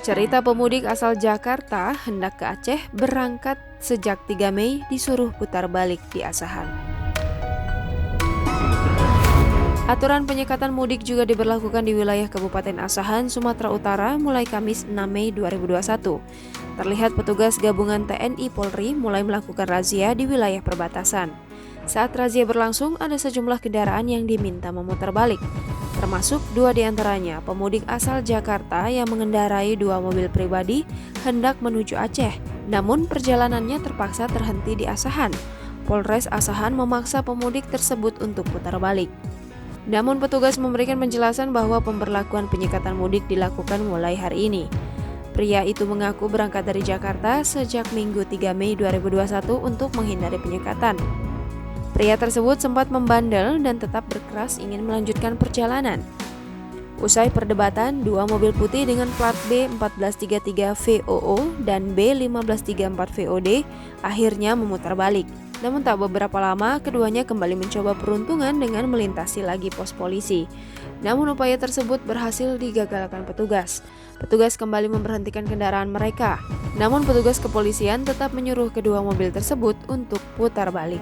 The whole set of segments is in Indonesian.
Cerita pemudik asal Jakarta hendak ke Aceh berangkat sejak 3 Mei disuruh putar balik di Asahan. Aturan penyekatan mudik juga diberlakukan di wilayah Kabupaten Asahan, Sumatera Utara mulai Kamis 6 Mei 2021. Terlihat petugas gabungan TNI Polri mulai melakukan razia di wilayah perbatasan. Saat razia berlangsung, ada sejumlah kendaraan yang diminta memutar balik, termasuk 2 diantaranya pemudik asal Jakarta yang mengendarai 2 mobil pribadi hendak menuju Aceh. Namun perjalanannya terpaksa terhenti di Asahan. Polres Asahan memaksa pemudik tersebut untuk putar balik. Namun petugas memberikan penjelasan bahwa pemberlakuan penyekatan mudik dilakukan mulai hari ini. Pria itu mengaku berangkat dari Jakarta sejak Minggu 3 Mei 2021 untuk menghindari penyekatan. Pria tersebut sempat membandel dan tetap berkeras ingin melanjutkan perjalanan. Usai perdebatan, 2 mobil putih dengan plat B1433 VOO dan B1534 VOD akhirnya memutar balik. Namun tak beberapa lama, keduanya kembali mencoba peruntungan dengan melintasi lagi pos polisi. Namun upaya tersebut berhasil digagalkan petugas. Petugas kembali memberhentikan kendaraan mereka. Namun petugas kepolisian tetap menyuruh kedua mobil tersebut untuk putar balik.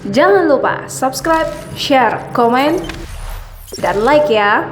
Jangan lupa subscribe, share, komen, dan like ya.